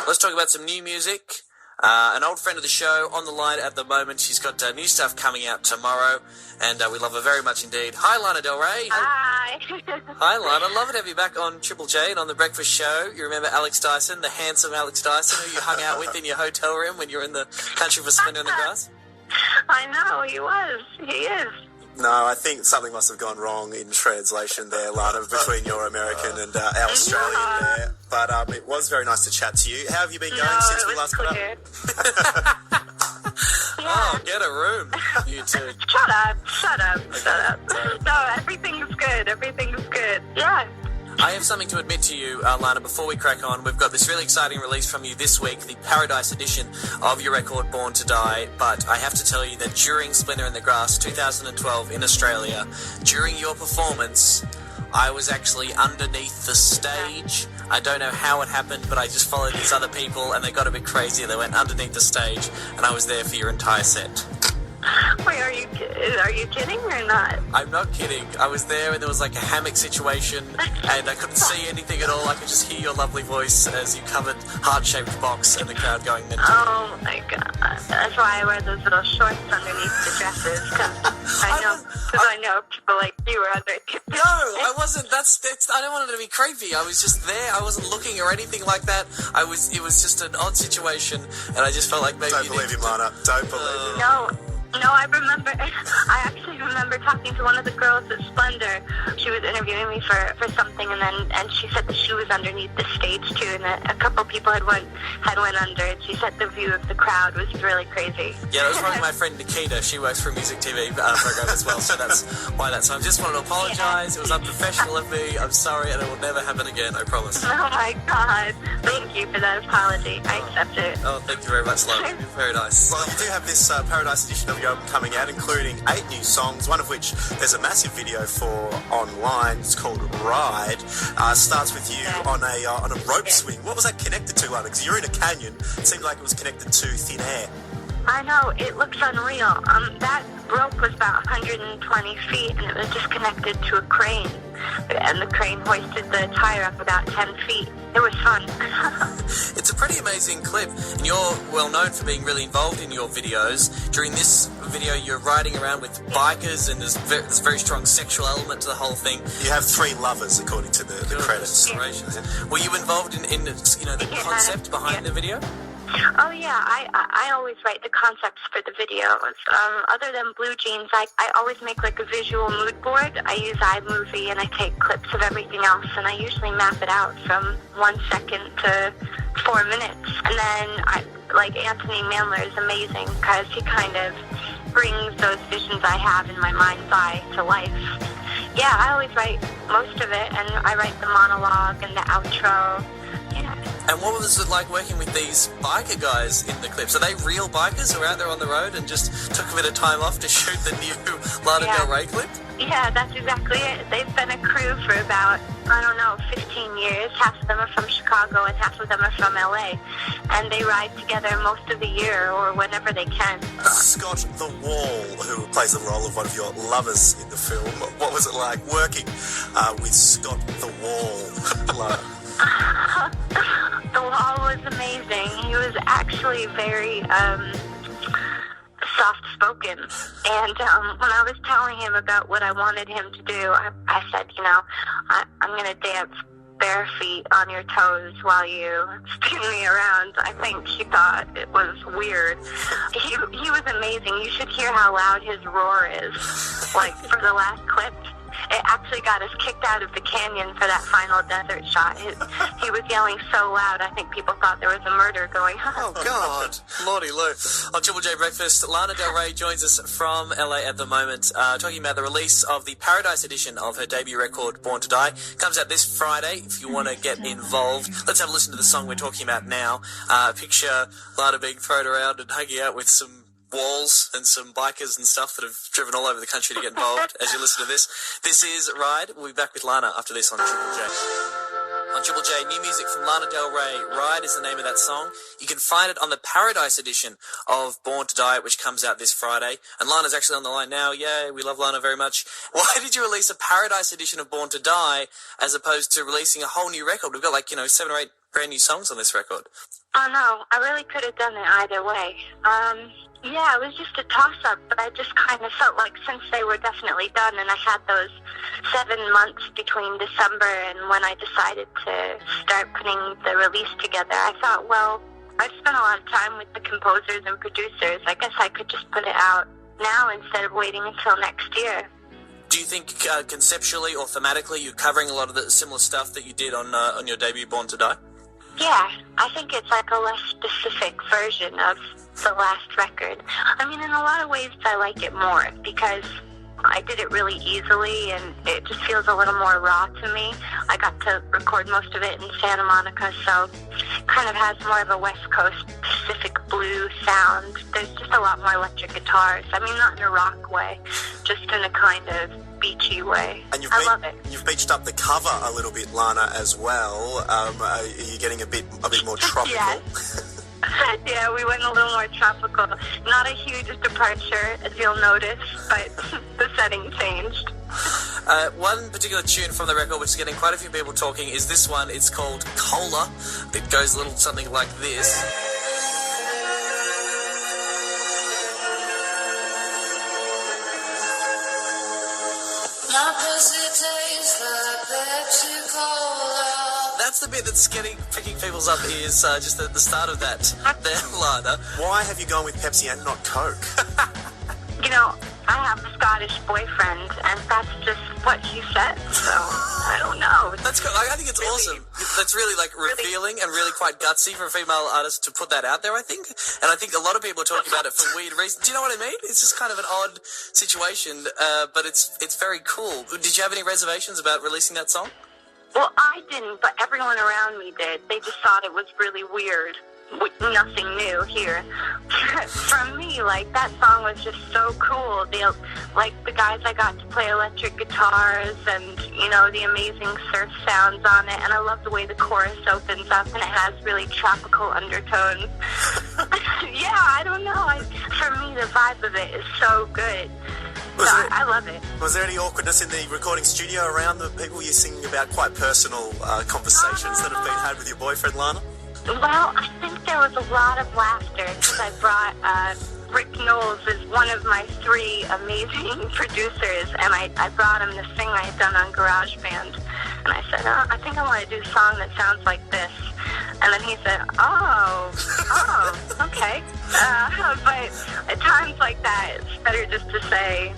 Let's talk about some new music. An old friend of the show on the line at the moment. She's got new stuff coming out tomorrow, and we love her very much indeed. Hi, Lana Del Rey. Hi. Hi, Lana. Love it to have you back on Triple J and on The Breakfast Show. You remember Alex Dyson, the handsome Alex Dyson, who you hung out with in your hotel room when you were in the country for Splendor in the Grass? I know, he is. No, I think something must have gone wrong in translation there, Lana, between your American and our Australian there. But it was very nice to chat to you. How have you been going since we last got up? Oh, get a room, you two. Shut up. No, everything's good. Yeah. I have something to admit to you, Lana, before we crack on. We've got this really exciting release from you this week, the Paradise edition of your record, Born to Die. But I have to tell you that during Splendor in the Grass 2012 in Australia, during your performance, I was actually underneath the stage. I don't know how it happened, but I just followed these other people and they got a bit crazy. They went underneath the stage and I was there for your entire set. Wait, are you kidding or not? I'm not kidding. I was there and there was like a hammock situation and I couldn't see anything at all. I could just hear your lovely voice as you covered heart-shaped box and the crowd going mental. Oh my god. That's why I wear those little shorts underneath the dresses, because I know people like you were underneath. No, I wasn't. I don't want it to be creepy. I was just there. I wasn't looking or anything like that. It was just an odd situation and I just felt like maybe Don't believe him, Lana. Don't believe him. No, I actually remember talking to one of the girls at Splendor. She was interviewing me for something, and she said that she was underneath the stage too, and that a couple people had went under. And she said the view of the crowd was really crazy. Yeah, that was probably my friend Nikita. She works for a music TV program as well, so that's why that's. So I just wanted to apologise. It was unprofessional of me. I'm sorry, and it will never happen again. I promise. Oh my God! Thank you for that apology. I accept it. Oh, thank you very much, love. You're very nice. Well, we do have this Paradise edition of your album coming out, including 8 new songs, one of which there's a massive video for online. It's called Ride. Starts with you on a rope swing. What was that connected to, Lana? Because you're in a canyon. It seemed like it was connected to thin air. I know, it looks unreal. That rope was about 120 feet, and it was just connected to a crane. And the crane hoisted the tire up about 10 feet. It was fun. It's a pretty amazing clip, and you're well known for being really involved in your videos. During this video, you're riding around with bikers, and there's a very strong sexual element to the whole thing. You have 3 lovers, according to the credits. Were you involved in the concept behind the video? Oh yeah, I always write the concepts for the videos. Other than Blue Jeans, I always make like a visual mood board. I use iMovie and I take clips of everything else, and I usually map it out from 1 second to 4 minutes. And then Anthony Mandler is amazing because he kind of brings those visions I have in my mind's eye to life. Yeah, I always write most of it, and I write the monologue and the outro. Yeah. And what was it like working with these biker guys in the clips? Are they real bikers who are out there on the road and just took a bit of time off to shoot the new Lana Del Rey clip? Yeah, that's exactly it. They've been a crew for about, 15 years. Half of them are from Chicago and half of them are from LA. And they ride together most of the year or whenever they can. Scott the Wall, who plays the role of one of your lovers in the film, what was it like working with Scott the Wall? The Wall was amazing. He was actually very soft-spoken. And when I was telling him about what I wanted him to do, I said, I'm going to dance bare feet on your toes while you spin me around. I think he thought it was weird. He was amazing. You should hear how loud his roar is. For the last clip, it actually got us kicked out of the canyon for that final desert shot. He was yelling so loud, I think people thought there was a murder going on. Oh, God. Lordy Lou. On Triple J Breakfast, Lana Del Rey joins us from LA at the moment, talking about the release of the Paradise edition of her debut record, Born to Die. Comes out this Friday. If you want to get involved, let's have a listen to the song we're talking about now. Picture Lana being thrown around and hanging out with some walls and some bikers and stuff that have driven all over the country to get involved as you listen to this. This is Ride. We'll be back with Lana after this on Triple J. On Triple J, new music from Lana Del Rey. Ride is the name of that song. You can find it on the Paradise edition of Born to Die, which comes out this Friday. And Lana's actually on the line now. Yay, we love Lana very much. Why did you release a Paradise edition of Born to Die as opposed to releasing a whole new record? We've got 7 or 8 brand new songs on this record. Oh no, I really could have done it either way. Yeah, it was just a toss-up, but I just kind of felt like since they were definitely done and I had those 7 months between December and when I decided to start putting the release together, I thought, well, I've spent a lot of time with the composers and producers. I guess I could just put it out now instead of waiting until next year. Do you think conceptually or thematically you're covering a lot of the similar stuff that you did on your debut, Born to Die? Yeah, I think it's like a less specific version of the last record. I mean, in a lot of ways, I like it more because I did it really easily and it just feels a little more raw to me. I got to record most of it in Santa Monica, so it kind of has more of a West Coast Pacific blue sound. There's just a lot more electric guitars. I mean, not in a rock way, just in a kind of beachy way. And I love it. You've beached up the cover a little bit, Lana, as well. Are you getting a bit more tropical? Yes. Yeah, we went a little more tropical. Not a huge departure, as you'll notice, but the setting changed. One particular tune from the record, which is getting quite a few people talking, is this one. It's called Cola. It goes a little something like this. My pussy tastes like Pepsi Cola. That's the bit that's picking people's up ears, just at the start of that there, Lana. Why have you gone with Pepsi and not Coke? You know, I have a Scottish boyfriend, and that's just what he said, so I don't know. That's cool. I think it's really awesome. That's really, revealing and really quite gutsy for a female artist to put that out there, I think. And I think a lot of people are talking about it for weird reasons. Do you know what I mean? It's just kind of an odd situation, but it's very cool. Did you have any reservations about releasing that song? Well, I didn't, but everyone around me did. They just thought it was really weird. Nothing new here. For me, that song was just so cool. The guys I got to play electric guitars and, the amazing surf sounds on it. And I love the way the chorus opens up and it has really tropical undertones. Yeah, I don't know. For me, the vibe of it is so good. I love it. Was there any awkwardness in the recording studio around the people you're singing about, quite personal conversations that have been had with your boyfriend, Lana? Well, I think there was a lot of laughter because I brought Rick Knowles is one of my 3 amazing producers, and I brought him the thing I had done on GarageBand. And I said, I think I want to do a song that sounds like this. And then he said, oh, okay. But at times like that, it's better just to say,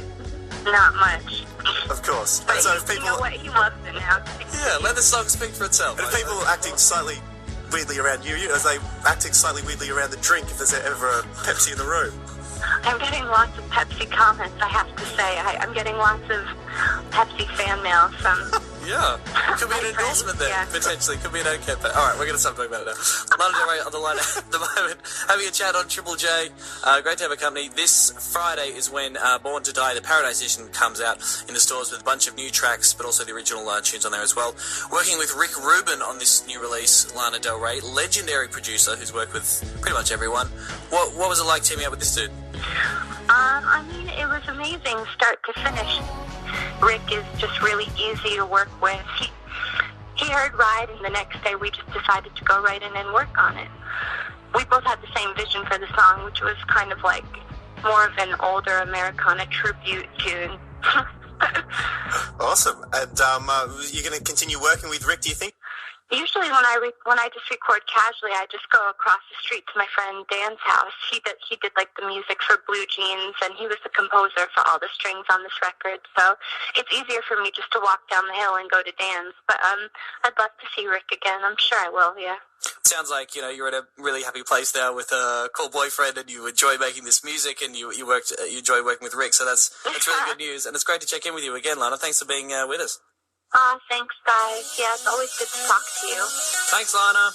not much. Of course. But so if people, you know what? He loves it now. Yeah, let the song speak for itself. If people are acting slightly weirdly around you, are they acting slightly weirdly around the drink if there's ever a Pepsi in the room? I'm getting lots of Pepsi comments, I have to say. I'm getting lots of Pepsi fan mail from... Yeah, could be an endorsement there, yeah. Potentially. Could be an okay. But all right, we're going to stop talking about it now. Lana Del Rey on the line at the moment, having a chat on Triple J. Great to have a company. This Friday is when Born to Die, the Paradise Edition, comes out in the stores with a bunch of new tracks, but also the original tunes on there as well. Working with Rick Rubin on this new release, Lana Del Rey, legendary producer who's worked with pretty much everyone. What was it like teaming up with this dude? I mean, it was amazing start to finish. Rick is just really easy to work with. He heard Ride, and the next day we just decided to go right in and work on it. We both had the same vision for the song, which was kind of like more of an older Americana tribute tune. Awesome. And you're going to continue working with Rick, do you think? Usually when I just record casually, I just go across the street to my friend Dan's house. He did the music for Blue Jeans, and he was the composer for all the strings on this record. So it's easier for me just to walk down the hill and go to Dan's. But I'd love to see Rick again. I'm sure I will, yeah. Sounds like, you're at a really happy place now with a cool boyfriend and you enjoy making this music and you enjoy working with Rick. So that's really good news. And it's great to check in with you again, Lana. Thanks for being with us. Thanks, guys. Yeah, it's always good to talk to you. Thanks, Lana.